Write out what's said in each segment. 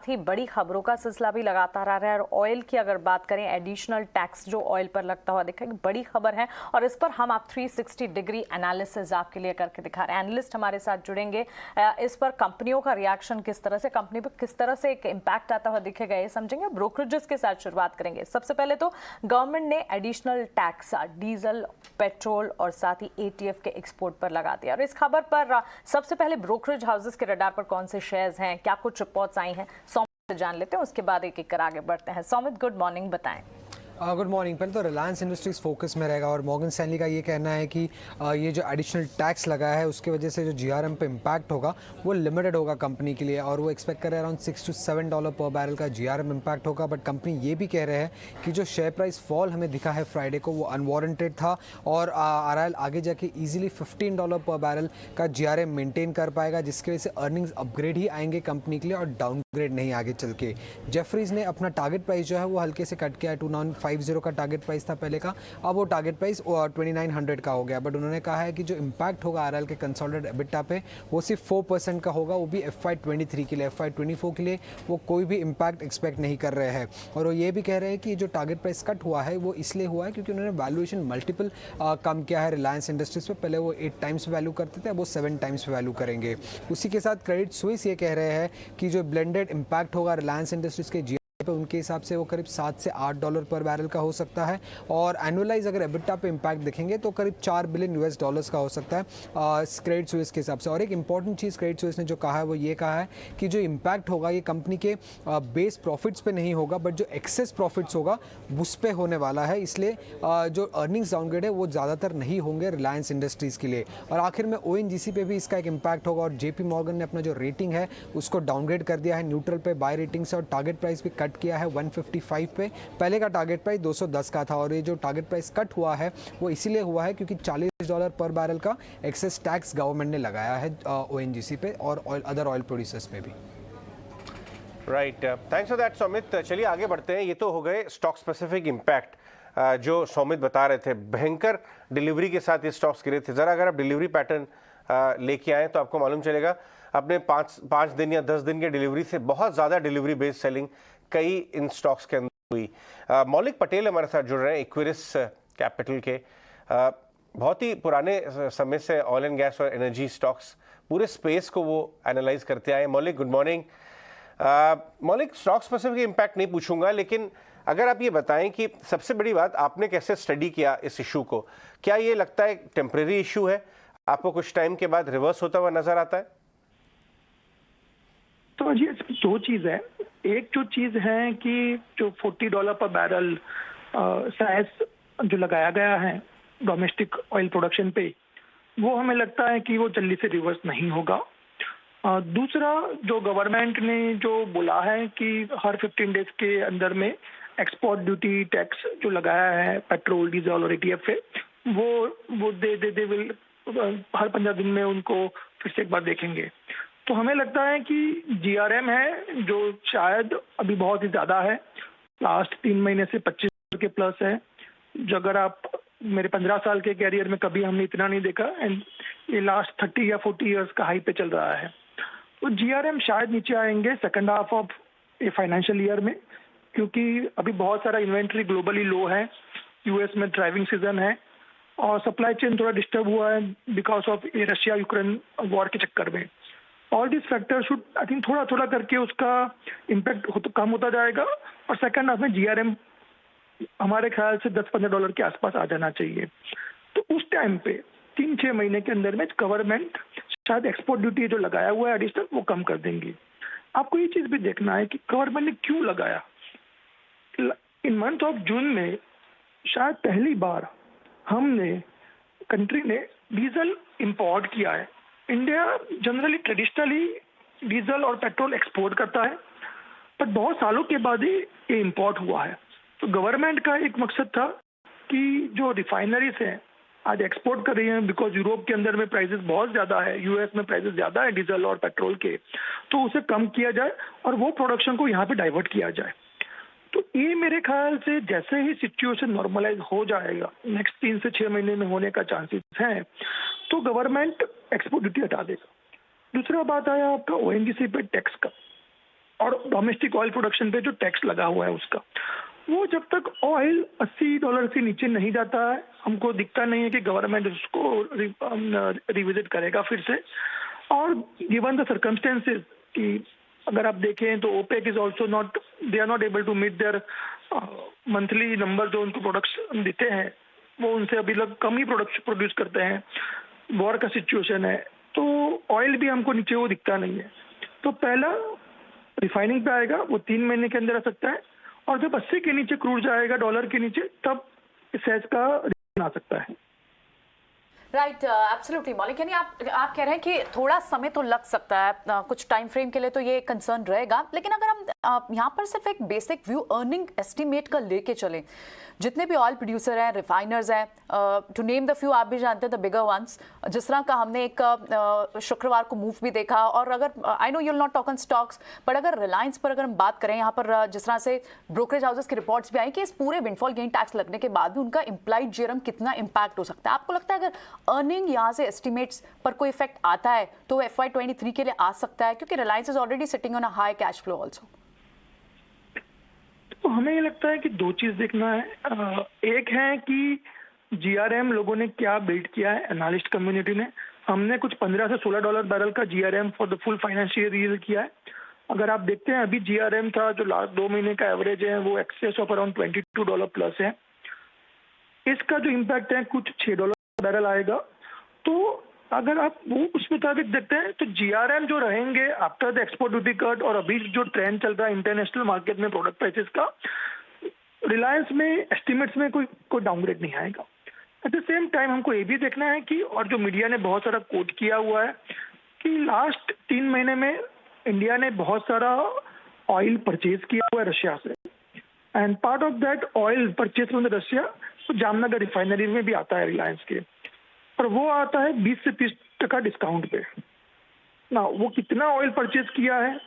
ही बड़ी खबरों का सिलसिला भी लगातार आ रहा है और ऑयल की अगर बात करें, एडिशनल टैक्स जो ऑयल पर लगता हुआ दिखा, बड़ी खबर है और इस पर हम आप 360 डिग्री एनालिसिस आपके लिए करके दिखा रहे हैं। एनालिस्ट हमारे साथ जुड़ेंगे, इस पर कंपनियों का रिएक्शन किस तरह से, कंपनी पर किस तरह से एक इम्पैक्ट आता हुआ दिखेगा, ये समझेंगे। ब्रोकरेजेस के साथ शुरुआत करेंगे। सबसे पहले तो गवर्नमेंट ने एडिशनल टैक्स डीजल, पेट्रोल और साथ ही एटीएफ के एक्सपोर्ट पर लगा दिया और इस खबर पर सबसे पहले ब्रोकरेज हाउसेस के रडार पर कौन से शेयर्स हैं, क्या कुछ रिपोर्ट्स आई हैं, सौमित से जान लेते हैं। उसके बाद एक एक कर आगे बढ़ते हैं। सौमित, गुड मॉर्निंग, बताएं। Good morning. पहले तो रिलायंस इंडस्ट्रीज फोकस में रहेगा और मॉर्गन स्टैनली का ये कहना है कि ये जो एडिशनल टैक्स लगा है उसकी वजह से जो जीआरएम पे इम्पैक्ट होगा वो लिमिटेड होगा कंपनी के लिए और वो एक्सपेक्ट कर रहे हैं अराउंड $6 to $7 पर बैरल का जीआरएम इम्पैक्ट होगा। बट कंपनी ये भी कह रहे हैं कि जो शेयर प्राइस फॉल हमें दिखा है फ्राइडे को वो अनवारंटेड था और आरआईएल आगे जाके ईजिली $15 पर बैरल का जीआरएम मेंटेन कर पाएगा, जिसकी वजह से अर्निंग्स अपग्रेड ही आएंगे कंपनी के लिए और डाउनग्रेड नहीं आगे चल के। जेफरीज ने अपना टारगेट प्राइस जो है वो हल्के से कट किया है। 2950 का टारगेट प्राइस था पहले का, अब वो टारगेट प्राइस 2900 का हो गया। बट उन्होंने कहा है कि जो इम्पैक्ट होगा आरआईएल के कंसोलिडेटेड एबिटा पे वो सिर्फ 4% का होगा, वो भी FY23 के लिए। FY24 के लिए वो कोई भी इम्पैक्ट एक्सपेक्ट नहीं कर रहे हैं। और वो ये भी कह रहे हैं कि जो टारगेट प्राइस कट हुआ है वो इसलिए हुआ है क्योंकि उन्होंने वैल्यूएशन मल्टीपल कम किया है रिलायंस इंडस्ट्रीज पे। पहले वो 8 टाइम्स वैल्यू करते थे, अब वो 7 टाइम्स वैल्यू करेंगे। उसी के साथ क्रेडिट स्विस ये कह रहे हैं कि जो ब्लेंडेड इम्पैक्ट होगा रिलायंस इंडस्ट्रीज के पे उनके हिसाब से वो करीब $7 से $8 पर बैरल का हो सकता है और एनुअलाइज अगर एबिटा पे इम्पैक्ट देखेंगे तो करीब $4 बिलियन का हो सकता है क्रेडिट स्विस के हिसाब से। और एक इंपॉर्टेंट चीज़ क्रेडिट स्विस ने जो कहा है वो ये कहा है कि जो इम्पैक्ट होगा ये कंपनी के बेस प्रॉफिट्स पे नहीं होगा, बट जो एक्सेस प्रॉफिट्स होगा उस पे होने वाला है। इसलिए जो अर्निंग्स डाउनग्रेड है वो ज़्यादातर नहीं होंगे रिलायंस इंडस्ट्रीज़ के लिए। और आखिर में ओएनजीसी पे भी इसका एक इम्पैक्ट होगा और जेपी मॉर्गन ने अपना जो रेटिंग है उसको डाउनग्रेड कर दिया है न्यूट्रल पे बाय रेटिंग से और टारगेट प्राइस भी कट किया है 155 पे। पहले का टारगेट प्राइस 210 का था और ये जो टारगेट प्राइस कट हुआ है वो इसीलिए हुआ है क्योंकि $40 पर बैरल का एक्सेस टैक्स गवर्नमेंट ने लगाया है ओएनजीसी पे और अदर ऑयल प्रोड्यूसर्स पे भी। Right, thanks for that Saumit. चलिए आगे बढ़ते हैं। ये तो हो गए स्टॉक स्पेसिफिक इम्पैक्ट जो सौमित बता रहे थे। भयंकर डिलीवरी के साथ ये स्टॉक्स गिरे थे। ज़रा अगर आप डिलीवरी पैटर्न लेके आए तो आपको मालूम चलेगा अपने 5 दिन या 10 दिन के डिलीवरी से बहुत ज़्यादा डिलीवरी बेस्ड सेलिंग कई इन स्टॉक्स के अंदर हुई। मौलिक पटेल हमारे साथ जुड़ रहे हैं इक्विरिस कैपिटल के। बहुत ही पुराने समय से ऑयल एंड गैस और एनर्जी स्टॉक्स पूरे स्पेस को वो एनालाइज करते आए। मौलिक, गुड मॉर्निंग। मौलिक, स्टॉक स्पेसिफिक इम्पैक्ट नहीं पूछूंगा, लेकिन अगर आप ये बताएं कि सबसे बड़ी बात आपने कैसे स्टडी किया इस इशू को, क्या ये लगता है टेम्परेरी इशू है, आपको कुछ टाइम के बाद रिवर्स होता हुआ नजर आता है? तो जी दो चीज है। एक जो चीज है कि जो $40 पर बैरल सेस जो लगाया गया है डोमेस्टिक ऑयल प्रोडक्शन पे, वो हमें लगता है कि वो जल्दी से रिवर्स नहीं होगा। दूसरा, जो गवर्नमेंट ने जो बोला है कि हर 15 डेज के अंदर में एक्सपोर्ट ड्यूटी टैक्स जो लगाया है पेट्रोल, डीजल और एटीएफ पे, वो दे विल हर 15 दिन में उनको फिर से एक बार देखेंगे। तो हमें लगता है कि जीआरएम है जो शायद अभी बहुत ही ज़्यादा है, लास्ट 3 महीने से 25 के प्लस है। जो अगर आप मेरे 15 साल के कैरियर में कभी हमने इतना नहीं देखा एंड ये लास्ट 30 या 40 इयर्स का हाई पे चल रहा है। तो जीआरएम शायद नीचे आएंगे second half of a financial year में, क्योंकि अभी बहुत सारा इन्वेंट्री ग्लोबली लो है, यूएस में ड्राइविंग सीजन है और सप्लाई चेन थोड़ा डिस्टर्ब हुआ है बिकॉज ऑफ ये रशिया यूक्रेन वॉर के चक्कर में। All this factor should I think थोड़ा थोड़ा करके उसका इम्पैक्ट कम होता जाएगा और सेकंड हाफ में जीआरएम हमारे ख्याल से $10-15 के आसपास आ जाना चाहिए। तो उस टाइम पे 3-6 महीने के अंदर में गवर्नमेंट शायद एक्सपोर्ट ड्यूटी जो लगाया हुआ है एडिशनल वो कम कर देंगी। आपको ये चीज भी देखना है कि गवर्नमेंट ने क्यों लगाया। इन मंथ ऑफ जून में शायद पहली बार हमने कंट्री ने डीजल इंपोर्ट किया है। इंडिया जनरली ट्रेडिशनली डीजल और पेट्रोल एक्सपोर्ट करता है, पर बहुत सालों के बाद ही ये इंपोर्ट हुआ है। तो गवर्नमेंट का एक मकसद था कि जो रिफाइनरीज हैं आज एक्सपोर्ट कर रही हैं बिकॉज यूरोप के अंदर में प्राइसेस बहुत ज़्यादा है, यूएस में प्राइसेस ज़्यादा है डीजल और पेट्रोल के, तो उसे कम किया जाए और वो प्रोडक्शन को यहाँ पे डाइवर्ट किया जाए। तो ये मेरे ख्याल से जैसे ही सिचुएशन नॉर्मलाइज हो जाएगा, नेक्स्ट 3 से 6 महीने में होने का चांसेस हैं, तो गवर्नमेंट एक्सपोर्ट ड्यूटी हटा देगा। दूसरा बात आया आपका ओएनजीसी पे टैक्स का। और डोमेस्टिक ऑयल प्रोडक्शन पे जो टैक्स लगा हुआ है उसका, वो जब तक ऑयल $80 से नीचे नहीं जाता है, हमको दिखता नहीं है कि गवर्नमेंट उसको रिविजिट करेगा फिर से। और गिवन द सर्कमस्टेंसेस कि अगर आप देखें तो OPEC is also not, they are not able to meet their monthly number जो उनको प्रोडक्ट्स देते हैं, वो उनसे अभी लोग कम ही प्रोडक्ट्स प्रोड्यूस करते हैं। वॉर का सिचुएशन है, तो ऑयल भी हमको नीचे वो दिखता नहीं है। तो पहला रिफाइनिंग पे आएगा, वो 3 महीने के अंदर आ सकता है, और जब 80 के नीचे क्रूड जाएगा डॉलर के नीचे, तब सेस का रिटर्न आ सकता है। राइट, एब्सोल्युटली मौलिक, यानी आप कह रहे हैं कि थोड़ा समय तो लग सकता है, कुछ टाइम फ्रेम के लिए तो ये कंसर्न रहेगा। लेकिन अगर हम यहाँ पर सिर्फ एक बेसिक व्यू अर्निंग एस्टीमेट का लेके चलें, जितने भी ऑयल प्रोड्यूसर हैं, रिफाइनर्स हैं, टू नेम द फ्यू, आप भी जानते हैं द बिगर वंस, जिस तरह का हमने एक शुक्रवार को मूव भी देखा। और अगर I know you will not talk on stocks, but अगर रिलायंस पर अगर हम बात करें, यहाँ पर जिस तरह से ब्रोकरेज हाउसेस की रिपोर्ट्स भी आई कि इस पूरे विंडफॉल गेन टैक्स लगने के बाद भी उनका इम्प्लाइड जीआरएम कितना इम्पैक्ट हो सकता है, आपको लगता है अगर अर्निंग यहाँ से एस्टिमेट्स पर कोई इफेक्ट आता है तो FY23 के लिए आ सकता है, क्योंकि Reliance is already sitting on a high cash flow also? तो हमें ये लगता है कि दो चीज देखना है। एक है कि जीआरएम लोगों ने क्या बिल्ड किया है, एनालिस्ट कम्युनिटी ने। हमने कुछ $15 से $16 बैरल का GRM for the full financial year किया है। अगर आप देखते हैं अभी जीआरएम था जो लास्ट 2 महीने का एवरेज है, वो एक्सेस ऑफ अराउंड $22 प्लस है। इसका जो इम्पैक्ट है कुछ $6 बैरल आएगा। तो अगर आप वो उस मुताबिक देखते हैं तो जीआरएम जो रहेंगे after the export duty cut, और अभी जो ट्रेंड चल रहा है इंटरनेशनल मार्केट में प्रोडक्ट प्राइसेस का, रिलायंस में एस्टिमेट्स में कोई डाउनग्रेड नहीं आएगा। एट द सेम टाइम हमको ये भी देखना है कि, और जो मीडिया ने बहुत सारा कोट किया हुआ है कि लास्ट 3 महीने में इंडिया ने बहुत सारा ऑयल परचेज किया हुआ है रशिया से, and part of that oil purchase from the Russia तो जामनगर रिफाइनरी में भी आता है रिलायंस के, और वो आता है 20 से 30% डिस्काउंट पे ना। वो कितना ऑयल परचेज किया है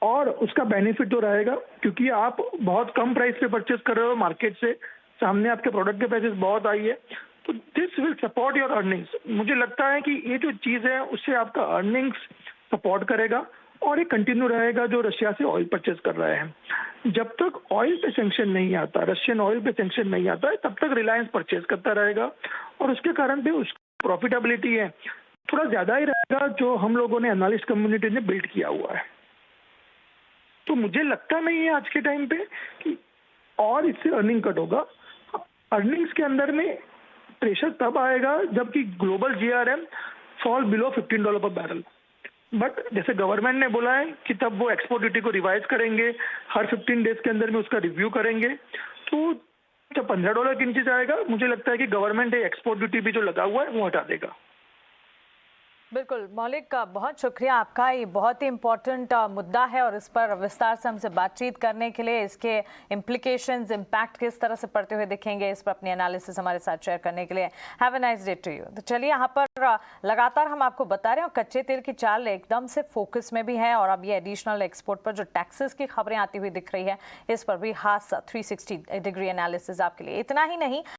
और उसका बेनिफिट जो रहेगा, क्योंकि आप बहुत कम प्राइस पे परचेज कर रहे हो मार्केट से, सामने आपके प्रोडक्ट के प्राइसेस बहुत आई है, तो this will support your earnings. मुझे लगता है कि ये जो चीज़ है उससे आपका अर्निंग्स सपोर्ट करेगा, और ये कंटिन्यू रहेगा जो रशिया से ऑयल परचेज कर रहे हैं। जब तक ऑयल पे सेंक्शन नहीं आता, रशियन ऑयल पे सेंक्शन नहीं आता है, तब तक रिलायंस परचेज करता रहेगा, और उसके कारण भी उसकी प्रॉफिटेबिलिटी है थोड़ा ज़्यादा ही रहेगा जो हम लोगों ने एनालिस्ट कम्युनिटी ने बिल्ड किया हुआ है। तो मुझे लगता नहीं है आज के टाइम पे कि और इससे अर्निंग कट होगा। अर्निंग्स के अंदर में प्रेशर तब आएगा जबकि ग्लोबल जीआरएम फॉल बिलो $15 पर बैरल। बट जैसे गवर्नमेंट ने बोला है कि तब वो एक्सपोर्ट ड्यूटी को रिवाइज करेंगे, हर 15 डेज के अंदर में उसका रिव्यू करेंगे, तो जब $15 के नीचे जाएगा, मुझे लगता है कि गवर्नमेंट एक्सपोर्ट ड्यूटी भी जो लगा हुआ है वो हटा देगा। बिल्कुल मौलिक, बहुत शुक्रिया आपका। ये बहुत ही इम्पोर्टेंट मुद्दा है और इस पर विस्तार से हमसे बातचीत करने के लिए, इसके इम्प्लीकेशंस, इम्पैक्ट किस तरह से पड़ते हुए दिखेंगे, इस पर अपनी एनालिसिस हमारे साथ शेयर करने के लिए have a nice day to you. तो चलिए, यहाँ पर लगातार हम आपको बता रहे हैं, और कच्चे तेल की चाल एकदम से फोकस में भी है, और अब ये एडिशनल एक्सपोर्ट पर जो टैक्सेस की खबरें आती हुई दिख रही है, इस पर भी खास 360 डिग्री एनालिसिस आपके लिए। इतना ही नहीं,